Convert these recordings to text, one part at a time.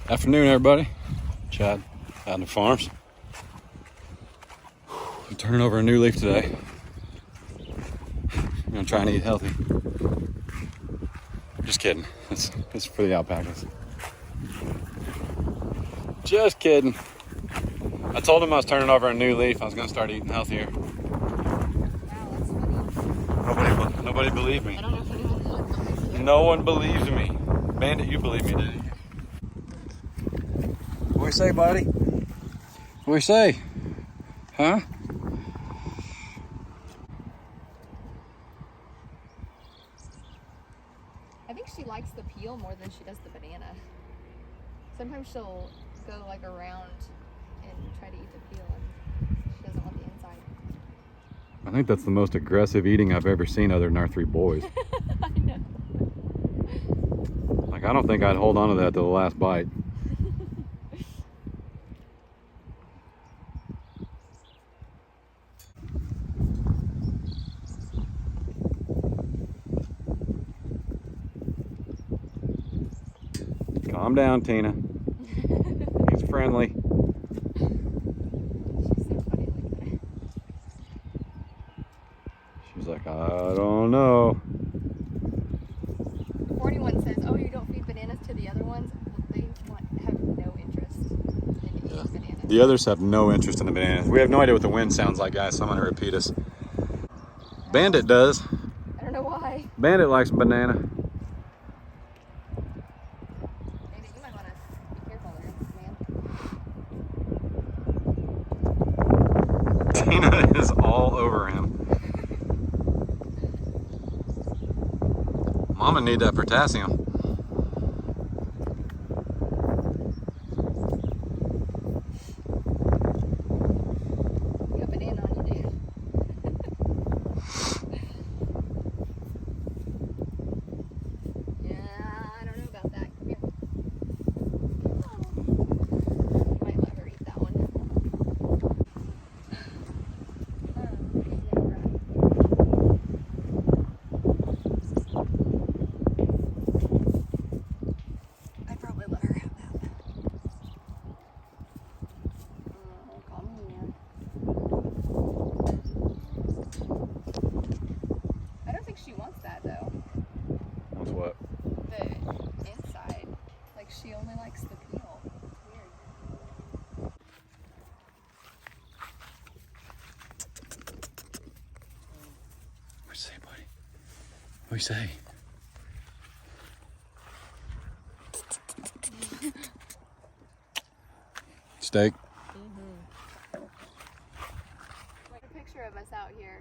Afternoon, everybody. Chad, Adler Farms. I'm turning over a new leaf today. I'm gonna try and eat healthy. Just kidding. It's for the alpacas. Just kidding. I told him I was turning over a new leaf. I was gonna start eating healthier. Wow, that's funny. Nobody believed me. I don't know if anyone believes you. No one believes me. Bandit, you believe me, didn't you? What you say, buddy? What you say? Huh? I think she likes the peel more than she does the banana. Sometimes she'll go like around and try to eat the peel, and she doesn't want the inside. I think that's the most aggressive eating I've ever seen other than our three boys. I know. Like, I don't think I'd hold on to that to the last bite. Calm down, Tina. He's friendly. She's so funny like that. She's like, I don't know. 41 says, oh, you don't feed bananas to the other ones? Well, they have no interest in eating bananas. The others have no interest in the bananas. We have no idea what the wind sounds like, guys, so I'm gonna repeat us. Bandit does. I don't know why. Bandit likes banana. Maybe you might want to be careful there, man. Tina is all over him. Mama need that potassium. You got banana on you, dude. Yeah, I don't know about that. Come here. Oh. Might let her eat that one. I'd probably let her have that. Oh, calm down. I don't think she wants that though. What's what? The inside. Like she only likes the peel. It's weird. What you say, buddy? What you say? Steak. Like a picture of us out here.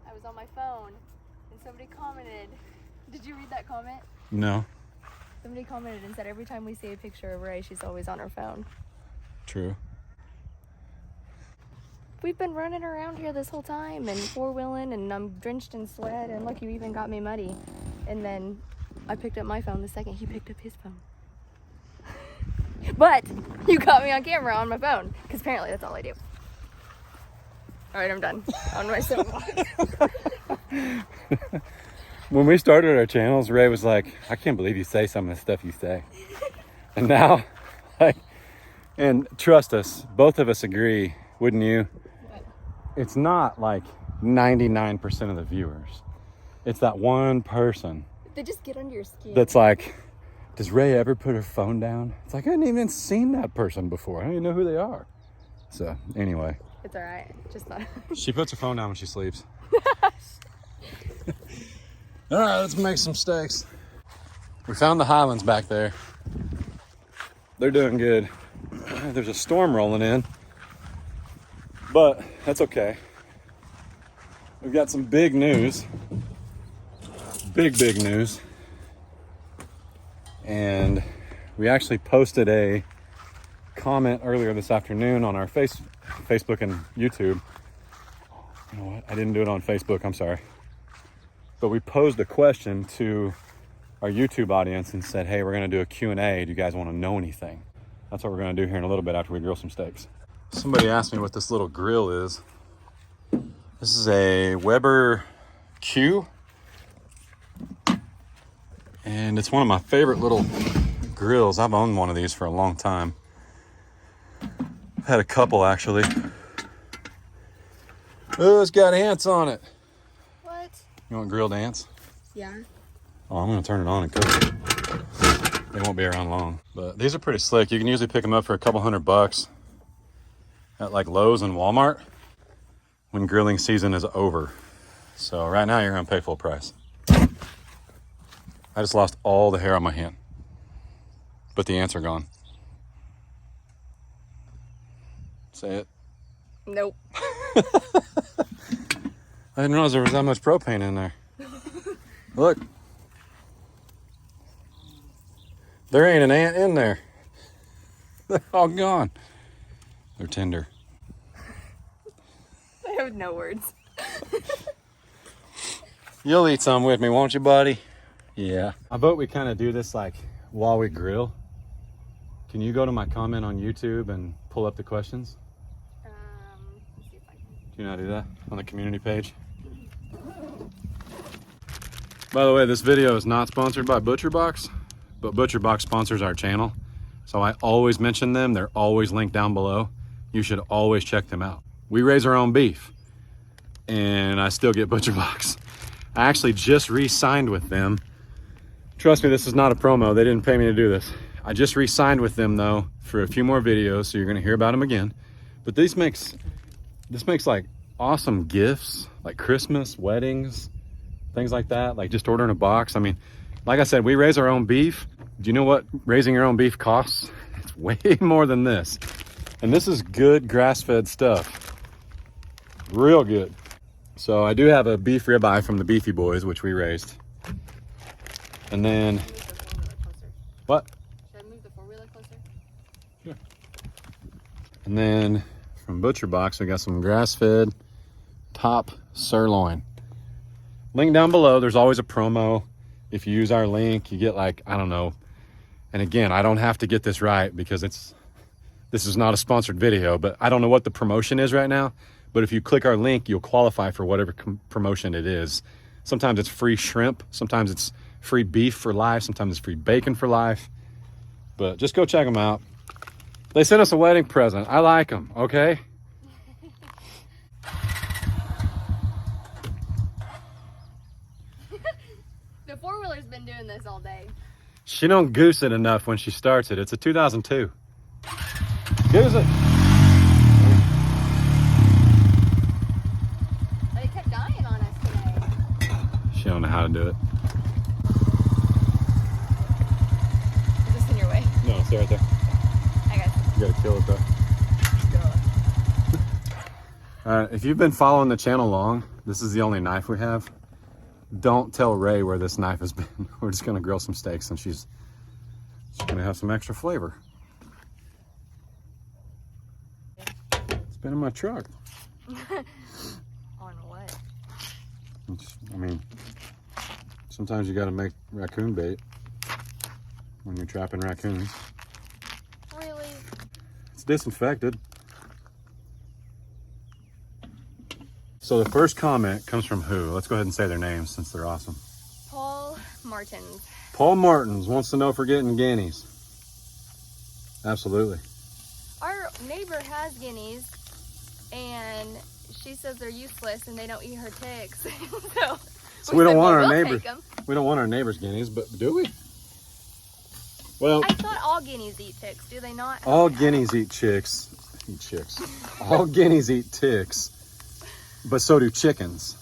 I was on my phone and somebody commented. Did you read that comment? No. Somebody commented and said every time we see a picture of Rae, she's always on her phone. True. We've been running around here this whole time and four-wheeling, and I'm drenched in sweat, and look, you even got me muddy. And then I picked up my phone the second he picked up his phone. But you got me on camera on my phone, because apparently that's all I do. All right, I'm done. On my soapbox. When we started our channels, Rae was like, I can't believe you say some of the stuff you say. And now, like, and trust us, both of us agree, wouldn't you? What? It's not like 99% of the viewers. It's that one person They just get under your skin. that's like, does Rae ever put her phone down? It's like, I hadn't even seen that person before. I don't even know who they are. So anyway, It's all right. Just not. she puts her phone down when she sleeps. All right, let's make some steaks. We found the Highlands back there. They're doing good. There's a storm rolling in, but that's okay. We've got some big news. Big news. And we actually posted a comment earlier this afternoon on our Facebook and YouTube. You know what? I didn't do it on Facebook, I'm sorry. But we posed a question to our YouTube audience and said, hey, we're gonna do a Q&A. Do you guys wanna know anything? That's what we're gonna do here in a little bit after we grill some steaks. Somebody asked me what this little grill is. This is a Weber Q. And it's one of my favorite little grills. I've owned one of these for a long time. I've had a couple actually. Oh, it's got ants on it. What? You want grilled ants? Yeah. Oh, I'm gonna turn it on and cook it. They won't be around long. But these are pretty slick. You can usually pick them up for a couple $100 at like Lowe's and Walmart when grilling season is over. So right now you're gonna pay full price. I just lost all the hair on my hand, but the ants are gone. Say it. Nope. I didn't realize there was that much propane in there. Look. There ain't an ant in there. They're all gone. They're tender. I have no words. You'll eat some with me, won't you, buddy? Yeah. I vote we kind of do this like while we grill. Can you go to my comment on YouTube and pull up the questions? Let's see if I can. Do you know how to do that on the community page? By the way, this video is not sponsored by ButcherBox, but ButcherBox sponsors our channel. So I always mention them. They're always linked down below. You should always check them out. We raise our own beef and I still get ButcherBox. I actually just re-signed with them. Trust me, this is not a promo. They didn't pay me to do this. I just re-signed with them though for a few more videos, so you're gonna hear about them again. But this makes like awesome gifts, like Christmas, weddings, things like that, like just ordering a box. I mean, like I said, we raise our own beef. Do you know what raising your own beef costs? It's way more than this. And this is good grass-fed stuff. Real good. So I do have a beef ribeye from the Beefy Boys, which we raised. And then, what? Should I move the four-wheeler closer? Sure. And then from ButcherBox, we got some grass-fed top sirloin. Link down below. There's always a promo. If you use our link, you get like, I don't know. And again, I don't have to get this right because this is not a sponsored video, but I don't know what the promotion is right now. But if you click our link, you'll qualify for whatever promotion it is. Sometimes it's free shrimp. Sometimes it's free beef for life. Sometimes it's free bacon for life. But just go check them out. They sent us a wedding present. I like them, okay? The four-wheeler's been doing this all day. She don't goose it enough when she starts it. It's a 2002. Goose it. But it kept dying on us today. She don't know how to do it. Is this in your way? No, stay right there. I got it. You gotta kill it though. If you've been following the channel long, this is the only knife we have. Don't tell Rae where this knife has been. We're just gonna grill some steaks and she's gonna have some extra flavor. It's been in my truck. On what? I mean, sometimes you gotta make raccoon bait when you're trapping raccoons. Really? It's disinfected. So the first comment comes from who? Let's go ahead and say their names since they're awesome. Paul Martins. Paul Martins wants to know if we're getting guineas. Absolutely. Our neighbor has guineas, and she says they're useless and they don't eat her ticks. So we don't want our we'll neighbors. take 'em. We don't want our neighbors' guineas, but do we? Well, I thought all guineas eat ticks. Do they not? all guineas eat chicks. Eat chicks. All guineas eat ticks, but so do chickens.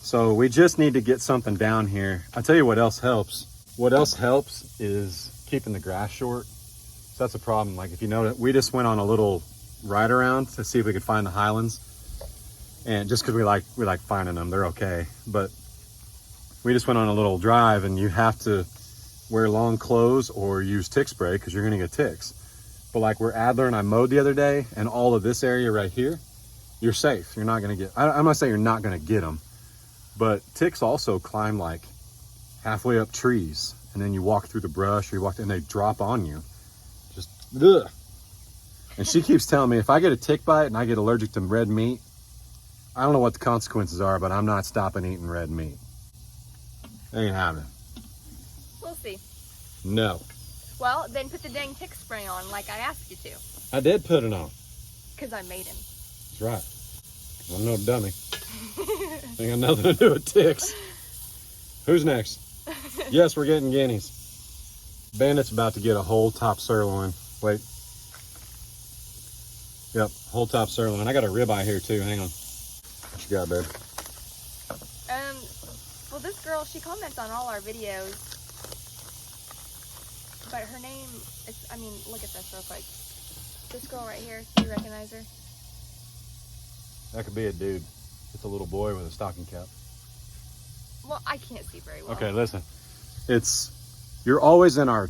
So we just need to get something down here. I'll tell you what else helps. What else helps is keeping the grass short. So that's a problem. Like if you know, we just went on a little ride around to see if we could find the Highlands, and just because we like finding them, they're okay. But we just went on a little drive, and you have to wear long clothes or use tick spray because you're gonna get ticks. But like where Adler and I mowed the other day, and all of this area right here, you're safe. You're not gonna get. I'm not saying you're not gonna get them, but ticks also climb like halfway up trees, and then you walk through the brush, or you walk, and they drop on you. Just ugh. And she keeps telling me if I get a tick bite and I get allergic to red meat, I don't know what the consequences are, but I'm not stopping eating red meat. Ain't happening. We'll see. No. Well, then put the dang tick spray on like I asked you to. I did put it on. Because I made him. That's right. I'm no dummy. Ain't got nothing to do with ticks. Who's next? Yes, we're getting guineas. Bandit's about to get a whole top sirloin. Wait. Yep, whole top sirloin. I got a ribeye here too. Hang on. What you got, babe? Well, this girl, she comments on all our videos. But her name, I mean, look at this real quick. This girl right here, do you recognize her? That could be a dude. It's a little boy with a stocking cap. Well, I can't see very well. Okay, listen. You're always in our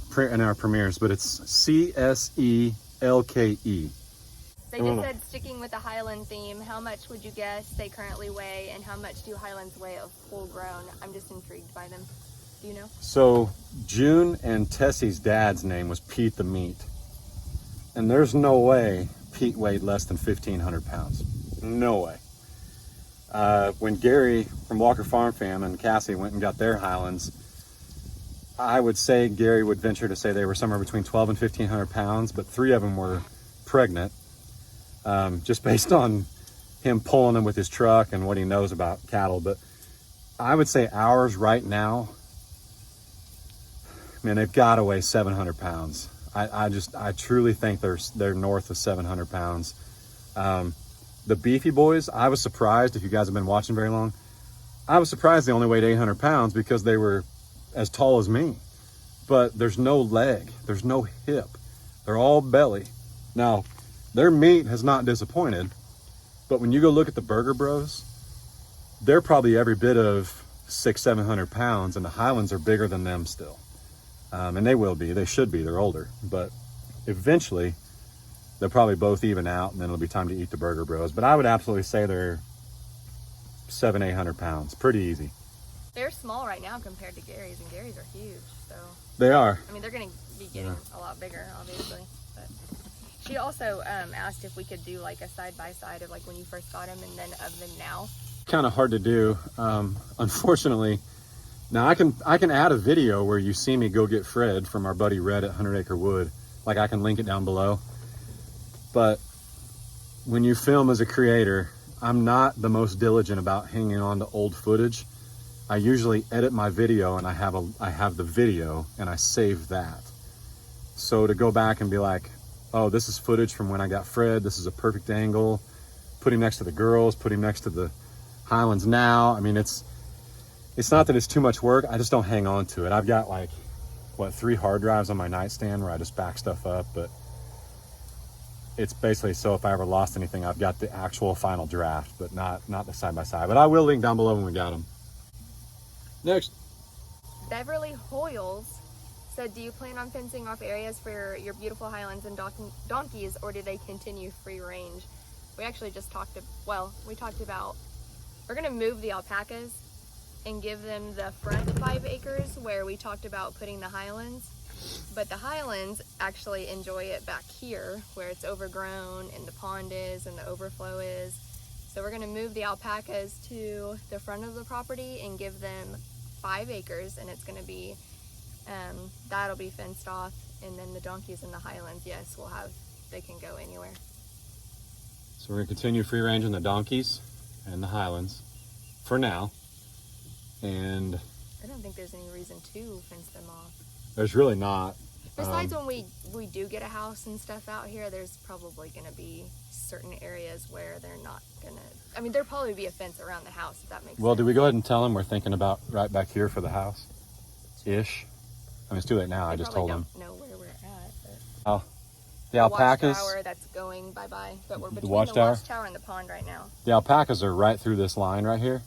premieres, but it's CSELKE. They just said, sticking with the Highland theme, how much would you guess they currently weigh, and how much do Highlands weigh of full grown? I'm just intrigued by them. Do you know? So June and Tessie's dad's name was Pete the Meat. And there's no way Pete weighed less than 1,500 pounds. No way. When Gary from Walker Farm Fam and Cassie went and got their Highlands, I would say Gary would venture to say they were somewhere between 1,200 and 1,500 pounds, but 3 of them were pregnant, just based on him pulling them with his truck and what he knows about cattle. But I would say ours right now, man, they've got to weigh 700 pounds. I truly think they're north of 700 pounds. The beefy boys, I was surprised, if you guys have been watching very long, I was surprised they only weighed 800 pounds because they were as tall as me. But there's no leg, there's no hip. They're all belly. Now, their meat has not disappointed, but when you go look at the Burger Bros, they're probably every bit of 600-700 pounds, and the Highlands are bigger than them still. And they will be, they should be, they're older. But eventually, they'll probably both even out, and then it'll be time to eat the Burger Bros. But I would absolutely say they're 700-800 pounds, pretty easy. They're small right now compared to Gary's, and Gary's are huge, so. They are. I mean, they're gonna be getting a lot bigger, obviously. But she also asked if we could do like a side-by-side of like when you first got them and then of them now. Kind of hard to do, unfortunately. Now I can add a video where you see me go get Fred from our buddy Red at 100 Acre Wood. Like, I can link it down below. But when you film as a creator, I'm not the most diligent about hanging on to old footage. I usually edit my video and I have the video and I save that. So to go back and be like, oh, this is footage from when I got Fred, this is a perfect angle, put him next to the girls, put him next to the Highlands now. I mean, it's not that it's too much work, I just don't hang on to it. I've got like, 3 hard drives on my nightstand where I just back stuff up, but it's basically so if I ever lost anything, I've got the actual final draft, but not the side-by-side. But I will link down below when we got them. Next. Beverly Hoyles said, do you plan on fencing off areas for your beautiful Highlands and donkeys, or do they continue free range? We actually just talked about, we're gonna move the alpacas and give them the front 5 acres where we talked about putting the Highlands. But the Highlands actually enjoy it back here where it's overgrown and the pond is and the overflow is. So we're gonna move the alpacas to the front of the property and give them 5 acres, and it's gonna be, that'll be fenced off. And then the donkeys in the Highlands, yes, they can go anywhere. So we're gonna continue free ranging the donkeys and the Highlands for now. And I don't think there's any reason to fence them off. There's really not. Besides, when we do get a house and stuff out here, there's probably going to be certain areas where they're not going to, I mean, there'll probably be a fence around the house, if that makes sense. Well, do we go ahead and tell them we're thinking about right back here for the house? Ish. I mean, it's too late now. I just told them. They probably don't know where we're at. But Oh, the alpacas. watchtower that's going bye-bye, but we're between watchtower? the watchtower and the pond right now. The alpacas are right through this line right here.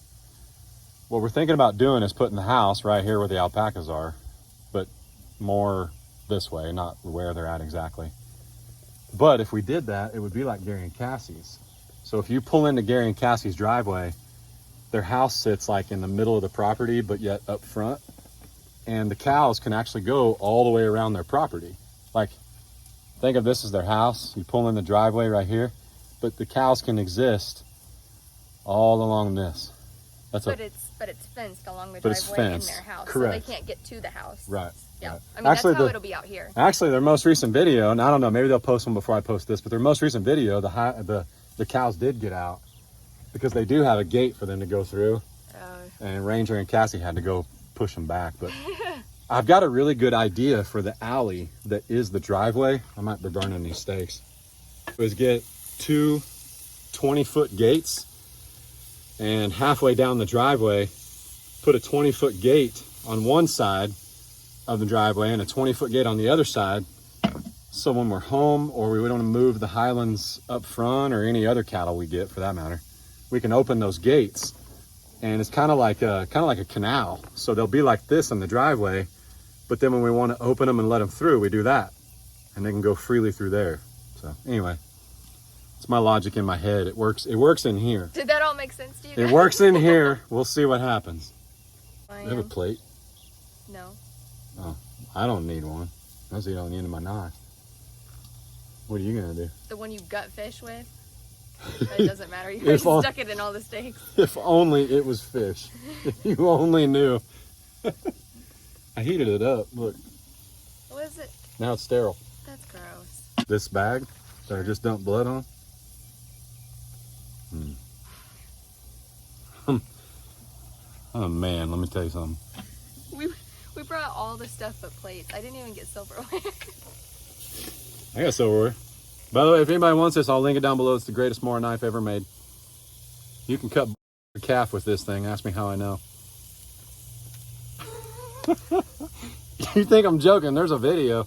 What we're thinking about doing is putting the house right here where the alpacas are, but more this way, not where they're at exactly. But if we did that, it would be like Gary and Cassie's. So if you pull into Gary and Cassie's driveway, their house sits like in the middle of the property, but yet up front. And the cows can actually go all the way around their property. Like, think of this as their house. You pull in the driveway right here, but the cows can exist all along this. But it's fenced along the driveway in their house. Correct. So they can't get to the house. Right. Yeah, I mean, Actually, that's how it'll be out here. Actually, their most recent video, and I don't know, maybe they'll post one before I post this, but their most recent video, the cows did get out because they do have a gate for them to go through. And Ranger and Cassie had to go push them back. But I've got a really good idea for the alley that is the driveway. I might be burning these stakes. Was get two 20-foot gates, and halfway down the driveway, put a 20-foot gate on one side of the driveway and a 20-foot gate on the other side. So when we're home, or we don't move the Highlands up front, or any other cattle we get for that matter, we can open those gates. And it's kind of like a canal. So they'll be like this in the driveway, but then when we want to open them and let them through, we do that, and they can go freely through there. So anyway, it's my logic in my head. It works in here. Did that all make sense to you guys? It works in here. We'll see what happens. Do you have a plate? No. Oh, I don't need one. I see it on the end of my knife. What are you gonna do? The one you gut fish with? It doesn't matter. You already stuck it in all the steaks. If only it was fish. If you only knew. I heated it up. Look. What is it? Now it's sterile. That's gross. This bag that I just dumped blood on. Oh man, let me tell you something. We brought all the stuff but plates. I didn't even get silverware. I got silverware. By the way, if anybody wants this, I'll link it down below. It's the greatest Mora knife ever made. You can cut a calf with this thing. Ask me how I know. You think I'm joking? There's a video.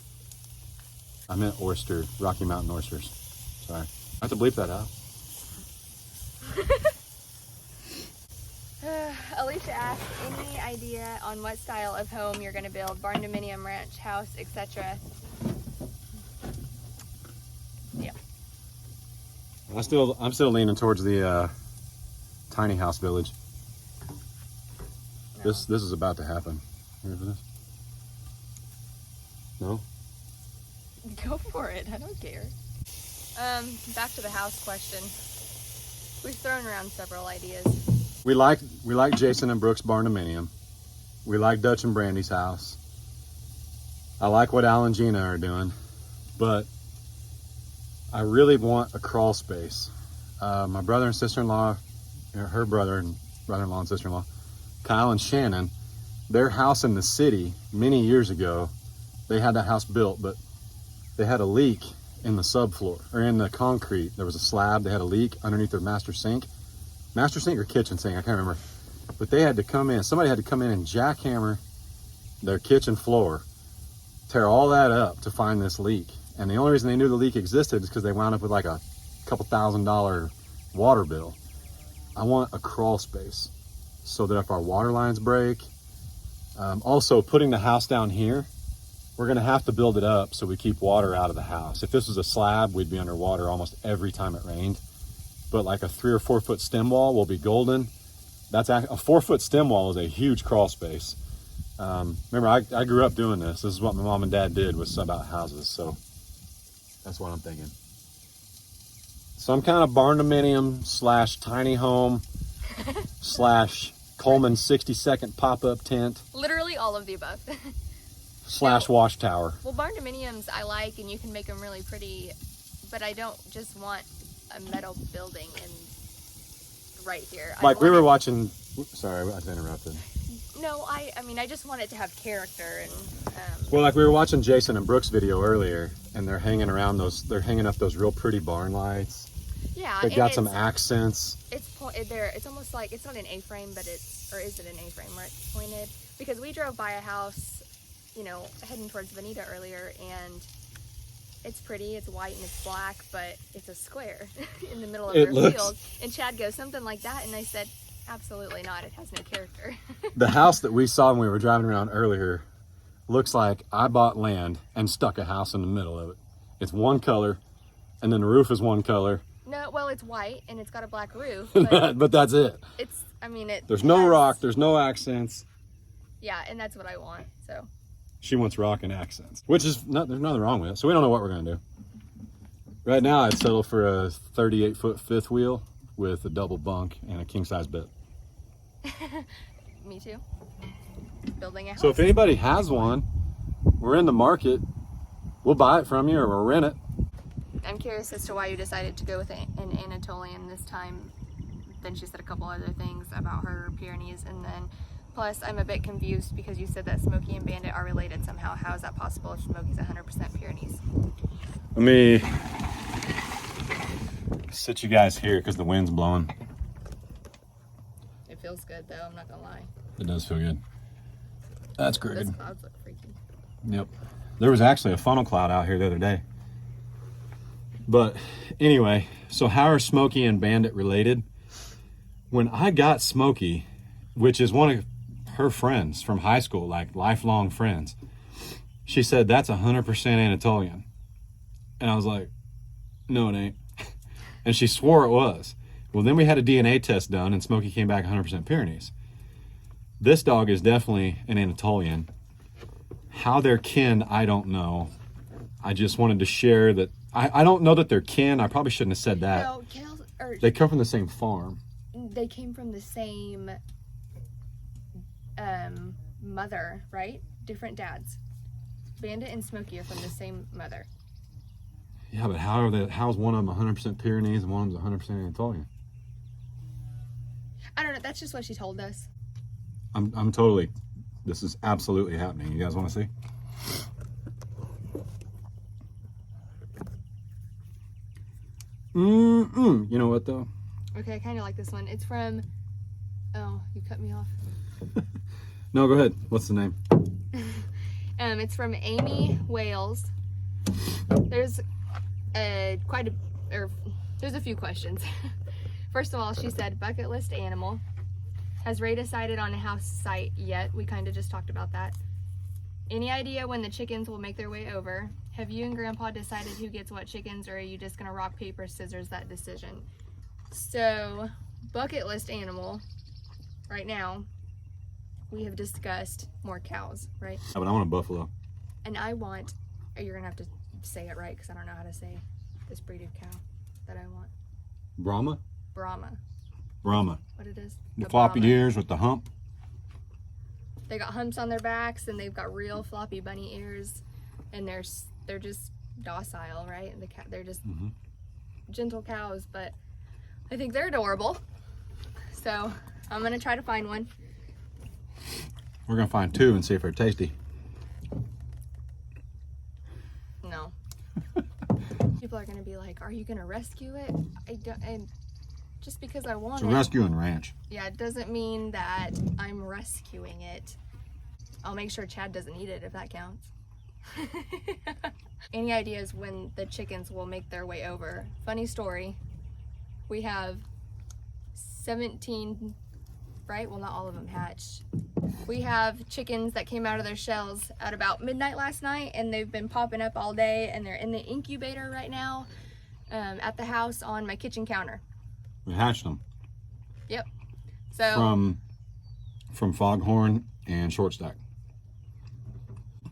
I meant oyster, Rocky Mountain oysters. Sorry. I have to bleep that out. Alicia asked, any idea on what style of home you're going to build? Barn, dominium, ranch, house, etc.? Yeah. I'm still leaning towards the tiny house village. No. This is about to happen. Here for this? No? Go for it. I don't care. Back to the house question. We've thrown around several ideas. We like Jason and Brooks' barn dominium. We like Dutch and Brandy's house. I like what Al and Gina are doing, but I really want a crawl space. My brother and sister-in-law, her brother-in-law and sister-in-law, Kyle and Shannon, their house in the city many years ago, they had that house built, but they had a leak in the subfloor, or in the concrete. There was a slab, they had a leak underneath their master sink or kitchen sink, I can't remember. But they had to come in, somebody had to come in and jackhammer their kitchen floor, tear all that up to find this leak. And the only reason they knew the leak existed is because they wound up with like a couple $1,000 water bill. I want a crawl space so that if our water lines break, also putting the house down here, we're gonna have to build it up so we keep water out of the house. If this was a slab, we'd be underwater almost every time it rained. But like a 3 or 4 foot stem wall will be golden. That's a 4 foot stem wall is a huge crawl space. Remember, I grew up doing this. This is what my mom and dad did, was sub out houses. So that's what I'm thinking. Some kind of barn dominium / tiny home / Coleman 60-second pop-up tent. Literally all of the above. / wash tower. Well, barn dominiums I like, and you can make them really pretty, but I don't just want a metal building right here. Like we were watching, sorry, I interrupted. No, I mean, I just want it to have character. And well, like we were watching Jason and Brooks' video earlier, and they're hanging up those real pretty barn lights. Yeah, they got some accents. It's almost like, it's not an A-frame, but or is it an A-frame where it's pointed? Because we drove by a house, you know, heading towards Bonita earlier, and it's pretty, it's white and it's black, but it's a square in the middle of their field. And Chad goes, something like that, and I said, absolutely not, it has no character. The house that we saw when we were driving around earlier looks like I bought land and stuck a house in the middle of it. It's one color, and then the roof is one color. No, well, it's white and it's got a black roof. But that's it. There's no rock, there's no accents. Yeah, and that's what I want, so. She wants rock and accents, which is, there's nothing wrong with it. So we don't know what we're gonna do. Right now, I'd settle for a 38-foot fifth wheel with a double bunk and a king-size bed. Me too. Building a house. So if anybody has one, we're in the market, we'll buy it from you or we'll rent it. I'm curious as to why you decided to go with an Anatolian this time. Then she said a couple other things about her Pyrenees, and then plus I'm a bit confused because you said that Smokey and Bandit are related somehow. How is that possible if Smokey's 100% Pyrenees? Let me sit you guys here because the wind's blowing. It feels good though, I'm not gonna lie. It does feel good. That's crooked. Those clouds look freaky. Yep. There was actually a funnel cloud out here the other day. But anyway, so how are Smokey and Bandit related? When I got Smokey, which is one of her friends from high school, like lifelong friends, she said, that's 100% Anatolian. And I was like, no, it ain't. And she swore it was. Well, then we had a DNA test done and Smokey came back 100% Pyrenees. This dog is definitely an Anatolian. How they're kin, I don't know. I just wanted to share that. I don't know that they're kin. I probably shouldn't have said that. No, They come from the same farm. they came from the same mother, right? Different dads. Bandit and Smokey are from the same mother. Yeah, but how's one of them 100% Pyrenees and one of them's 100% Anatolian? I don't know. That's just what she told us. I'm totally. This is absolutely happening. You guys want to see? You know what though? Okay, I kind of like this one. It's from. Oh, you cut me off. No, go ahead. What's the name? It's from Amy Wales. There's there's a few questions. First of all, she said bucket list animal. Has Rae decided on a house site yet? We kind of just talked about that. Any idea when the chickens will make their way over? Have you and Grandpa decided who gets what chickens, or are you just gonna rock, paper, scissors that decision? So, bucket list animal, right now, we have discussed more cows, right? Oh, but I want a buffalo. And I want, you're gonna have to say it right because I don't know how to say this breed of cow that I want. Brahma? Brahma. Brahma. What it is? The floppy ears with the hump. They got humps on their backs and they've got real floppy bunny ears, and they're just docile, right? And they're just gentle cows, but I think they're adorable. So I'm gonna try to find one. We're gonna find two and see if they're tasty. No. People are gonna be like, "Are you gonna rescue it?" I don't. And just because I want It's a it. rescue and ranch. Yeah, it doesn't mean that I'm rescuing it. I'll make sure Chad doesn't eat it if that counts. Any ideas when the chickens will make their way over? Funny story. We have 17, right? Well, not all of them hatched. We have chickens that came out of their shells at about midnight last night, and they've been popping up all day, and they're in the incubator right now at the house on my kitchen counter. We hatched them. Yep. So from Foghorn and Shortstack.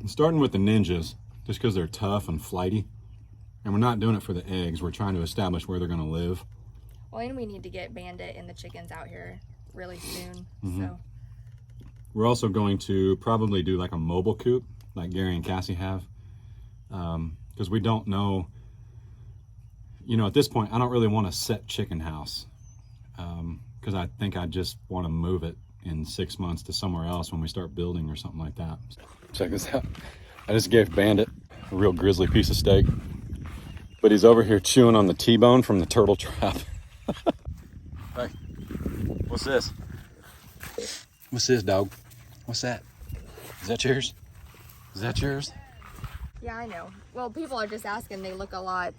Starting with the ninjas, just because they're tough and flighty, and we're not doing it for the eggs. We're trying to establish where they're going to live. Well, and we need to get Bandit and the chickens out here really soon. So we're also going to probably do like a mobile coop, like Gary and Cassie have, because we don't know. You know, at this point, I don't really want a set chicken house, because I think I just want to move it in 6 months to somewhere else when we start building or something like that. Check this out. I just gave Bandit a real grizzly piece of steak, but he's over here chewing on the T-bone from the turtle trap. Hey, what's this? What's this, dog? What's that? Is that yours? Is that yours? yeah, I know. Well, people are just asking. They look a lot.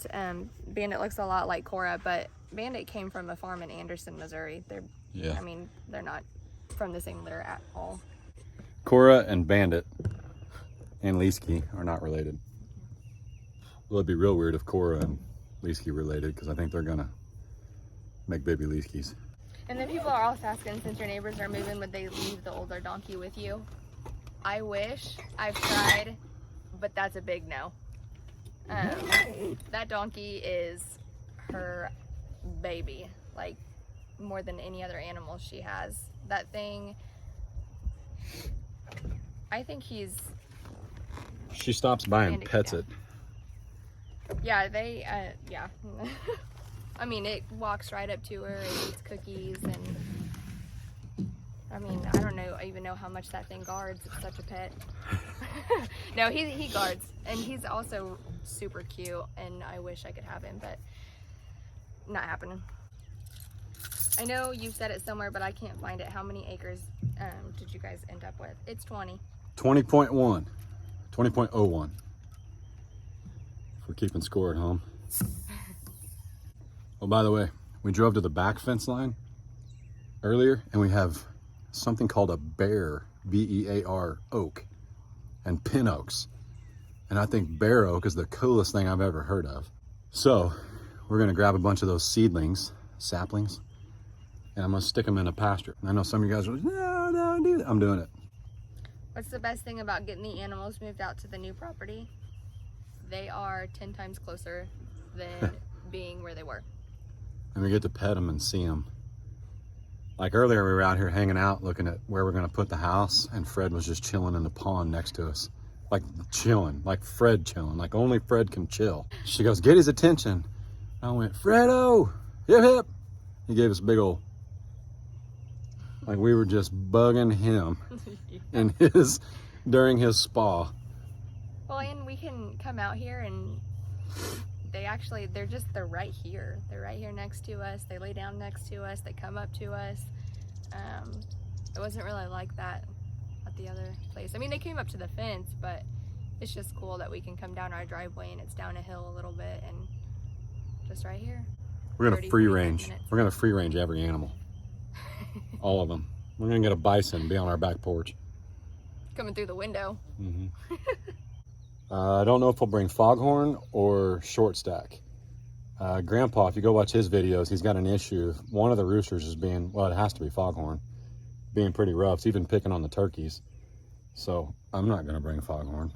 Bandit looks a lot like Cora, but Bandit came from a farm in Anderson, Missouri. I mean, they're not from the same litter at all. Cora and Bandit and Leesky are not related. Well, it'd be real weird if Cora and Leesky related, because I think they're gonna make baby Leeskys. And then people are also asking, since your neighbors are moving, would they leave the older donkey with you? I wish. I've tried, but that's a big no. That donkey is her baby, like more than any other animal she has. That thing, I think he's She stops by and Bandit, pets yeah. it. Yeah, they, yeah. I mean, it walks right up to her and eats cookies, and I mean, I don't know, I even know how much that thing guards. It's such a pet. No, he guards, and he's also super cute, and I wish I could have him, but not happening. I know you've said it somewhere, but I can't find it. How many acres did you guys end up with? It's 20. 20.1. 20.01. If we're keeping score at home. Oh, by the way, we drove to the back fence line earlier, and we have something called a bear, B-E-A-R, oak, and pin oaks. And I think bear oak is the coolest thing I've ever heard of. So we're gonna grab a bunch of those seedlings, saplings, and I'm gonna stick them in a pasture. And I know some of you guys are like, no, don't do that. I'm doing it. What's the best thing about getting the animals moved out to the new property? They are 10 times closer than being where they were. And we get to pet them and see them. Like earlier, we were out here hanging out, looking at where we're gonna put the house, and Fred was just chilling in the pond next to us. Like chilling, like Fred chilling, like only Fred can chill. She goes, get his attention. I went, Fredo, hip hip. He gave us a big old, like we were just bugging him in his, during his spa. Well, and we can come out here and they're right here. They're right here next to us. They lay down next to us. They come up to us. It wasn't really like that at the other place. I mean, they came up to the fence, but it's just cool that we can come down our driveway and it's down a hill a little bit and just right here. We're gonna free range. We're gonna free range every animal. All of them. We're gonna get a bison, be on our back porch. Coming through the window. Mm-hmm. I don't know if we'll bring foghorn or short stack. Grandpa, if you go watch his videos, he's got an issue. One of the roosters is being, well, it has to be foghorn, being pretty rough. It's even picking on the turkeys. So I'm not gonna bring foghorn.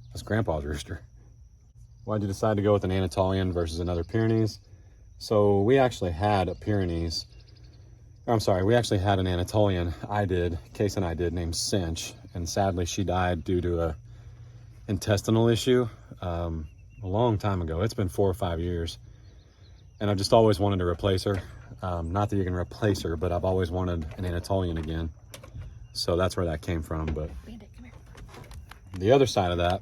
That's Grandpa's rooster. Why'd you decide to go with an Anatolian versus another Pyrenees? So we actually had a Pyrenees. I'm sorry, we actually had an Anatolian. Case and I did, named Cinch. And sadly, she died due to a intestinal issue a long time ago. It's been 4 or 5 years. And I've just always wanted to replace her. Not that you can replace her, but I've always wanted an Anatolian again. So that's where that came from. But Bandit, come here. the other side of that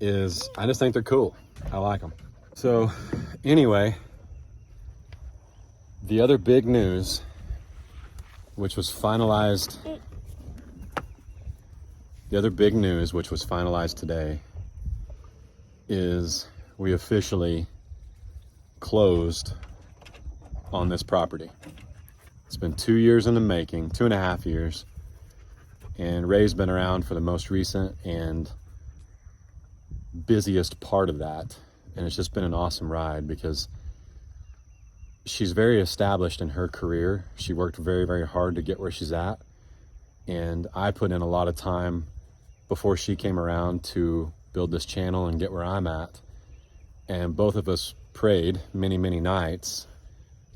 is I just think they're cool. I like them. So anyway, the other big news, which was finalized, today, is we officially closed on this property. It's been 2 years in the making, 2.5 years, and Rae's been around for the most recent and busiest part of that, and it's just been an awesome ride because she's very established in her career. She worked very, very hard to get where she's at, and I put in a lot of time before she came around to build this channel and get where I'm at. And both of us prayed many, many nights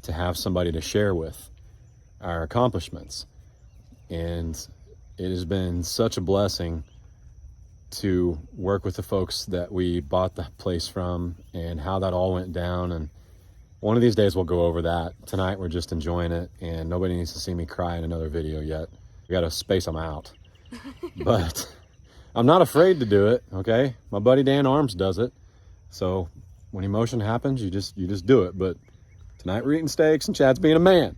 to have somebody to share with our accomplishments. And it has been such a blessing to work with the folks that we bought the place from and how that all went down. And one of these days we'll go over that. Tonight we're just enjoying it, and nobody needs to see me cry in another video yet. We gotta space them out. But I'm not afraid to do it, okay? My buddy Dan Arms does it. So when emotion happens, you just do it. But tonight we're eating steaks and Chad's being a man.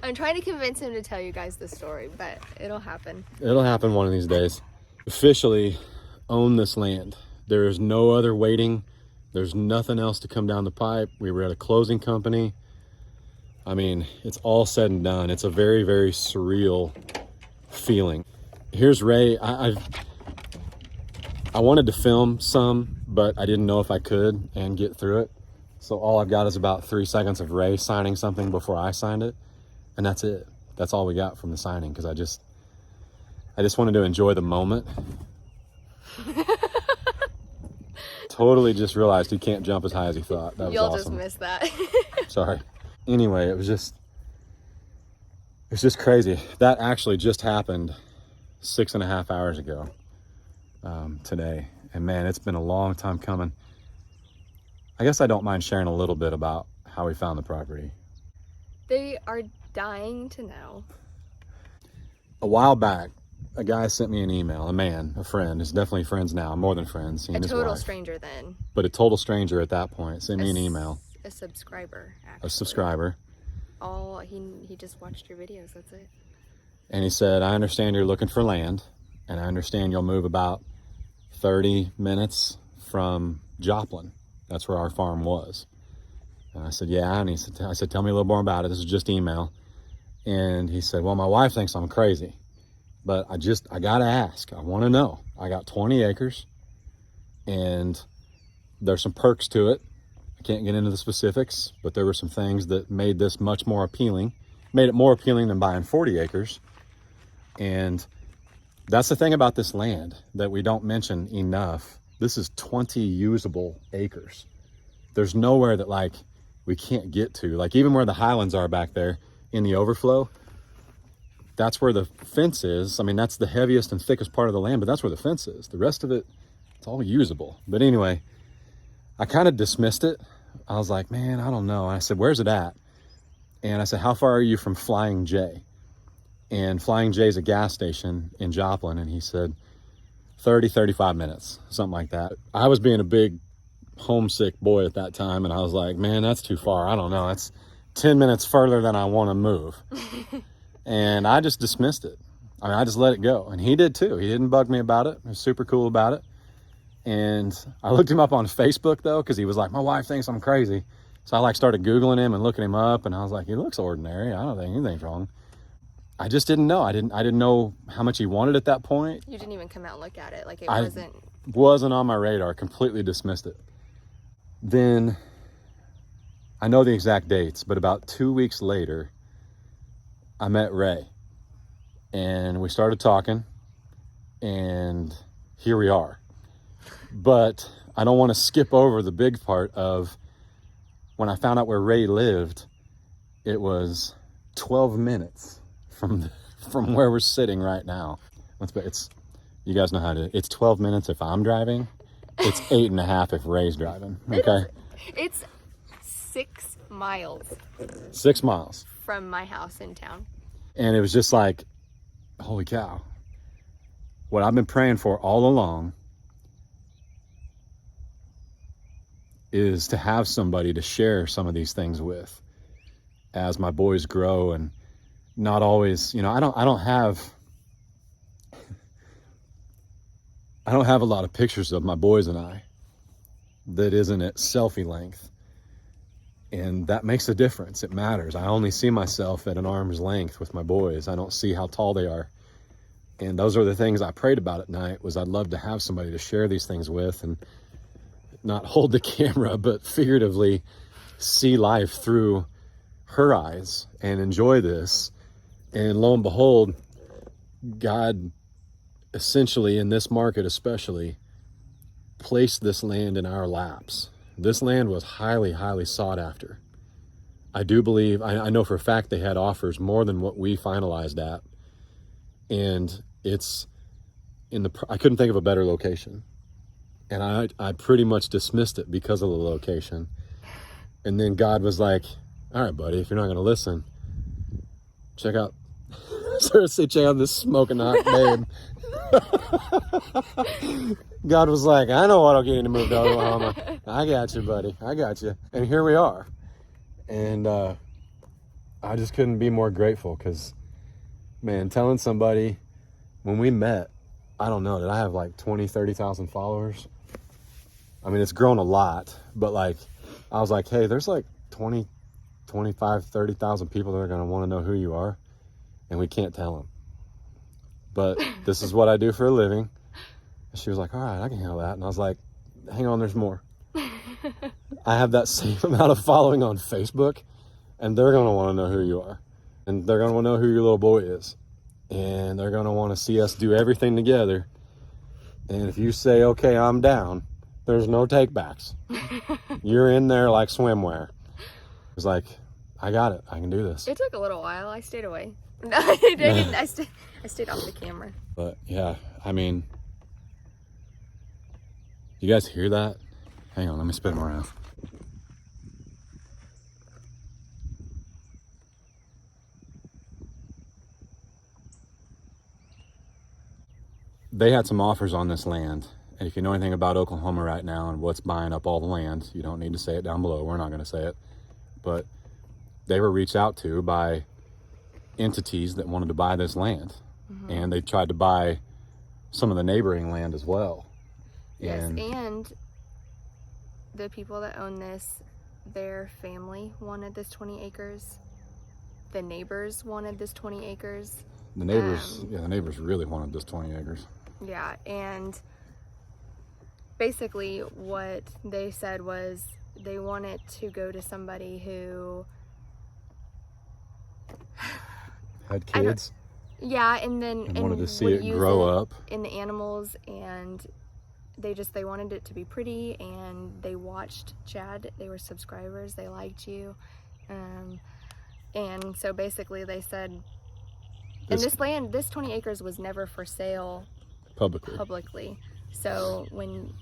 I'm trying to convince him to tell you guys the story, but it'll happen. It'll happen one of these days. Officially own this land. There is no other waiting. There's nothing else to come down the pipe. We were at a closing company. I mean, it's all said and done. It's a very, very surreal feeling. Here's Rae. I wanted to film some, but I didn't know if I could and get through it. So all I've got is about 3 seconds of Rae signing something before I signed it. And that's it. That's all we got from the signing, because I just wanted to enjoy the moment. Totally just realized he can't jump as high as he thought. That was You'll awesome. just miss that. Sorry. Anyway, it's just crazy. That actually just happened 6.5 hours ago. today. And man, it's been a long time coming. I guess I don't mind sharing a little bit about how we found the property. They are dying to know. A while back, a guy sent me an email, a friend, is definitely friends now, more than friends. A total stranger then. But a total stranger at that point sent me an email. A subscriber, actually. A subscriber. He just watched your videos, that's it. And he said, I understand you're looking for land, and I understand you'll move about 30 minutes from Joplin. That's where our farm was. And I said, yeah. And I said, tell me a little more about it. This is just email. And he said, well, my wife thinks I'm crazy, but I got to ask. I want to know. I got 20 acres, and there's some perks to it. I can't get into the specifics, but there were some things that made this much more appealing, made it more appealing than buying 40 acres. And that's the thing about this land that we don't mention enough. This is 20 usable acres. There's nowhere that like we can't get to. Like even where the Highlands are back there in the overflow, that's where the fence is. I mean, that's the heaviest and thickest part of the land, but that's where the fence is. The rest of it, it's all usable. But anyway, I kind of dismissed it. I was like, man, I don't know. And I said, where's it at? And I said, how far are you from Flying J? And Flying J is a gas station in Joplin. And he said, 30, 35 minutes, something like that. I was being a big homesick boy at that time. And I was like, man, that's too far. I don't know. That's 10 minutes further than I want to move. And I just dismissed it. I mean, I just let it go. And he did too. He didn't bug me about it. He was super cool about it. And I looked him up on Facebook though, because he was like, my wife thinks I'm crazy. So I like started Googling him and looking him up, and I was like, he looks ordinary. I don't think anything's wrong. I just didn't know. I didn't know how much he wanted at that point. You didn't even come out and look at it. Like wasn't on my radar. Completely dismissed it. Then I know the exact dates, but about 2 weeks later, I met Rae, and we started talking, and here we are. But I don't want to skip over the big part of when I found out where Rae lived. It was 12 minutes from where we're sitting right now. You guys know how to, it's 12 minutes if I'm driving. It's 8.5 if Rae's driving, okay? It's 6 miles. 6 miles. From my house in town. And it was just like, holy cow. What I've been praying for all along is to have somebody to share some of these things with as my boys grow, and not always, I don't have a lot of pictures of my boys and I that isn't at selfie length. And that makes a difference. It matters. I only see myself at an arm's length with my boys. I don't see how tall they are. And those are the things I prayed about at night, was I'd love to have somebody to share these things with, and not hold the camera, but figuratively see life through her eyes and enjoy this. And lo and behold, God essentially, in this market especially, placed this land in our laps. This land was highly, highly sought after. I do believe, I know for a fact they had offers more than what we finalized at. And it's I couldn't think of a better location. And I pretty much dismissed it because of the location. And then God was like, all right, buddy, if you're not going to listen, check out this smoking hot babe. God was like, I know what'll get you to move to Oklahoma. I got you, buddy. I got you. And here we are. And I just couldn't be more grateful, because, man, telling somebody when we met, I don't know, did I have like 20, 30,000 followers? I mean, it's grown a lot, but like, I was like, hey, there's like 20, 25, 30,000 people that are going to want to know who you are, and we can't tell them. But this is what I do for a living. And she was like, all right, I can handle that. And I was like, hang on, there's more. I have that same amount of following on Facebook, and they're going to want to know who you are. And they're going to want to know who your little boy is. And they're going to want to see us do everything together. And if you say, okay, I'm down, there's no takebacks. You're in there like swimwear. It was like, I got it. I can do this. It took a little while. I stayed away. No, I didn't. I stayed off the camera. But yeah, I mean, You guys hear that? Hang on, let me spin them around. They had some offers on this land. And if you know anything about Oklahoma right now and what's buying up all the land, you don't need to say it down below. We're not going to say it. But they were reached out to by entities that wanted to buy this land. And they tried to buy some of the neighboring land as well. Yes, and the people that own this, their family wanted this 20 acres. The neighbors wanted this 20 acres. The neighbors, the neighbors really wanted this 20 acres. Yeah, and basically what they said was they wanted to go to somebody who had kids. Yeah, and wanted to see it grow up in the animals, and they wanted it to be pretty, and they watched Chad. They were subscribers. They liked you, and so basically they said, and this 20 acres was never for sale publicly. So when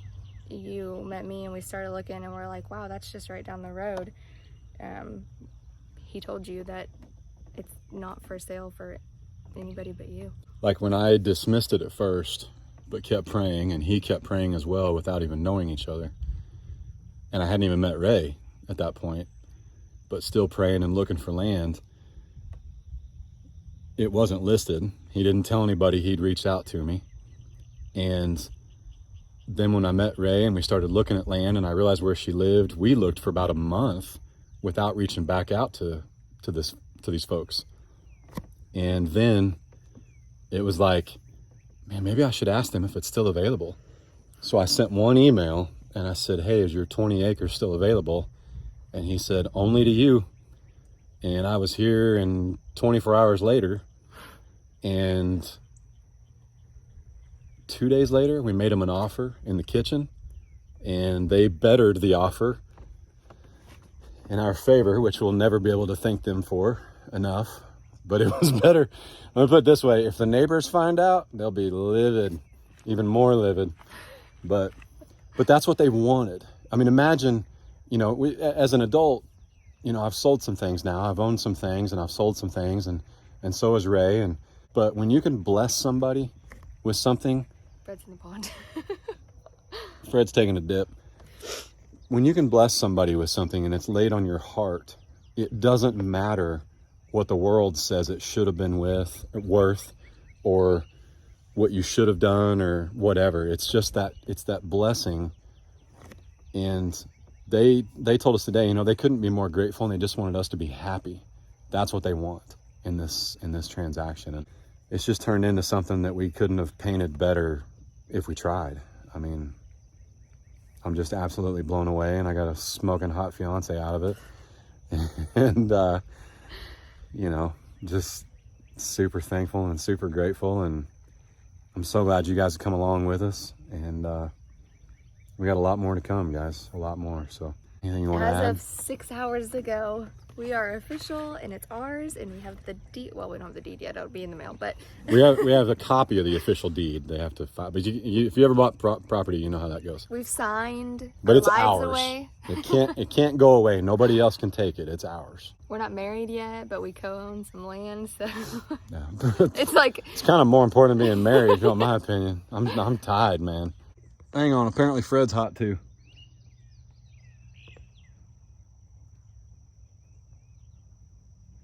you met me and we started looking and we're like, wow, that's just right down the road. He told you that it's not for sale for anybody but you. Like when I dismissed it at first, but kept praying, and he kept praying as well without even knowing each other. And I hadn't even met Rae at that point, but still praying and looking for land. It wasn't listed. He didn't tell anybody he'd reached out to me. And then when I met Rae and we started looking at land and I realized where she lived, we looked for about a month without reaching back out to these folks. And then it was like, man, maybe I should ask them if it's still available. So I sent one email and I said, hey, is your 20 acres still available? And he said, only to you. And I was here, and 24 hours later, and 2 days later, we made them an offer in the kitchen, and they bettered the offer in our favor, which we'll never be able to thank them for enough. But it was better. Let me put it this way. If the neighbors find out, they'll be livid, even more livid. But that's what they wanted. I mean, imagine, as an adult, I've sold some things now. I've owned some things and I've sold some things, and so has Rae. But when you can bless somebody with something. Fred's in the pond. Fred's taking a dip. When you can bless somebody with something and it's laid on your heart, it doesn't matter what the world says it should have been worth, or what you should have done, or whatever. It's just that it's that blessing. And they told us today, they couldn't be more grateful, and they just wanted us to be happy. That's what they want in this transaction. And it's just turned into something that we couldn't have painted better if we tried. I mean, I'm just absolutely blown away, and I got a smoking hot fiance out of it. And just super thankful and super grateful, and I'm so glad you guys have come along with us, and we got a lot more to come, guys, a lot more. So anything you want to add? As of 6 hours ago, we are official, and it's ours, and we have the deed. Well, we don't have the deed yet. It'll be in the mail, but we have a copy of the official deed. They have to file, but if you ever bought property, you know how that goes. We've signed, but it's lives ours. Away. It can't go away. Nobody else can take it. It's ours. We're not married yet, but we co-own some land, so yeah. it's like it's kind of more important than being married, if you want my opinion. I'm tired, man. Hang on, apparently Fred's hot too.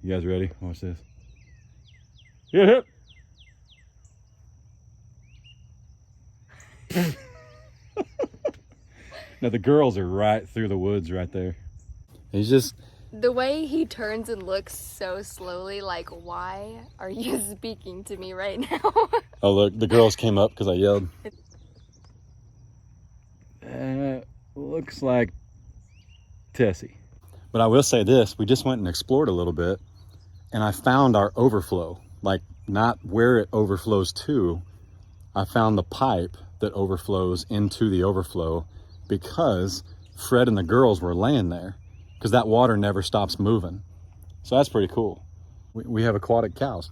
You guys ready? Watch this. Yeah. Now the girls are right through the woods right there. He's just... The way he turns and looks so slowly, like, why are you speaking to me right now? Oh, look, the girls came up because I yelled. Looks like Tessie. But I will say this, we just went and explored a little bit, and I found our overflow. Like, not where it overflows to. I found the pipe that overflows into the overflow because Fred and the girls were laying there, because that water never stops moving. So that's pretty cool. We have aquatic cows.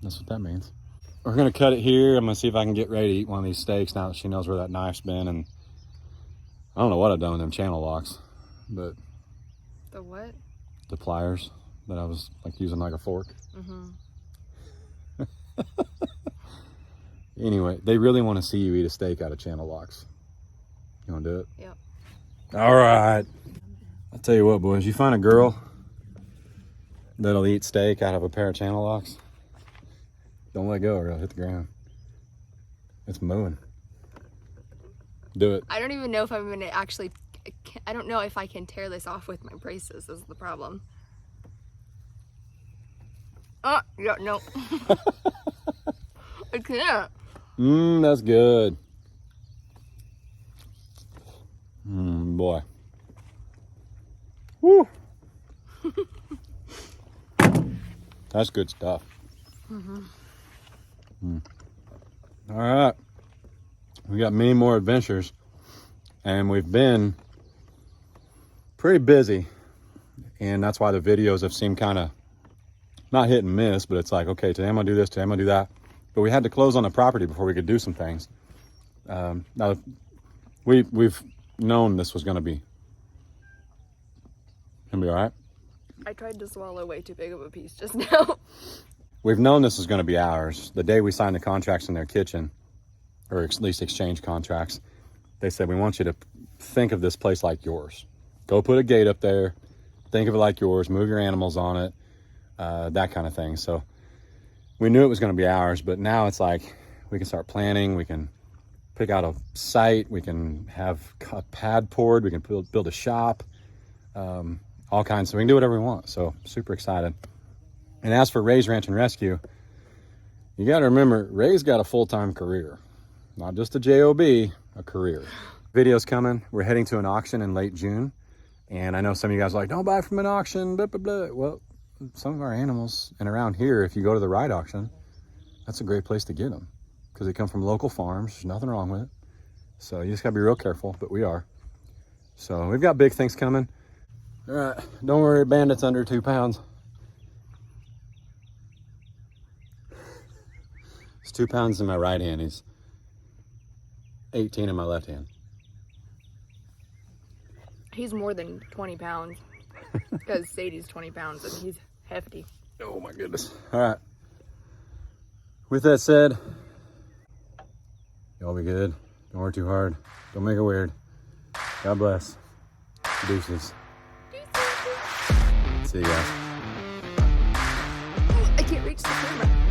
That's what that means. we're gonna cut it here. I'm gonna see if I can get Rae to eat one of these steaks now that she knows where that knife's been. And I don't know what I've done with them channel locks, but The what? the pliers that I was like using like a fork. Anyway, they really want to see you eat a steak out of channel locks. You want to do it? Yep. All right. I'll tell you what, boys. You find a girl that'll eat steak out of a pair of channel locks, don't let go or it'll hit the ground. It's moving. Do it. I don't even know if I'm going to actually... I don't know if I can tear this off with my braces is the problem. Oh, yeah, no. I can't. That's good. Boy. Woo. That's good stuff. All right. We got many more adventures, and we've been pretty busy, and that's why the videos have seemed kind of not hit and miss, but it's like, okay, today I'm gonna do this, today I'm gonna do that. But we had to close on the property before we could do some things. Now we've known this was gonna be all right. I tried to swallow way too big of a piece just now. We've known this was gonna be ours. The day we signed the contracts in their kitchen, or at least exchange contracts, they said, we want you to think of this place like yours. Go put a gate up there, think of it like yours, move your animals on it, that kind of thing. So we knew it was going to be ours, but now it's like we can start planning, we can pick out a site, we can have a pad poured, we can build a shop, all kinds. So we can do whatever we want. So super excited. And as for Rae's Ranch and Rescue, you got to remember, Rae's got a full-time career, not just a job, a career. Video's coming. We're heading to an auction in late June. And I know some of you guys are like, don't buy from an auction, blah, blah, blah. Well, some of our animals, and around here, if you go to the right auction, that's a great place to get them because they come from local farms. There's nothing wrong with it. So you just gotta be real careful, but we are. So we've got big things coming. All right, don't worry, Bandit's under 2 pounds. It's 2 pounds in my right hand. He's 18 in my left hand. He's more than 20 pounds because Sadie's 20 pounds and he's hefty. Oh my goodness. All right. With that said, y'all be good. Don't work too hard. Don't make it weird. God bless. Deuces. See you guys. I can't reach the camera.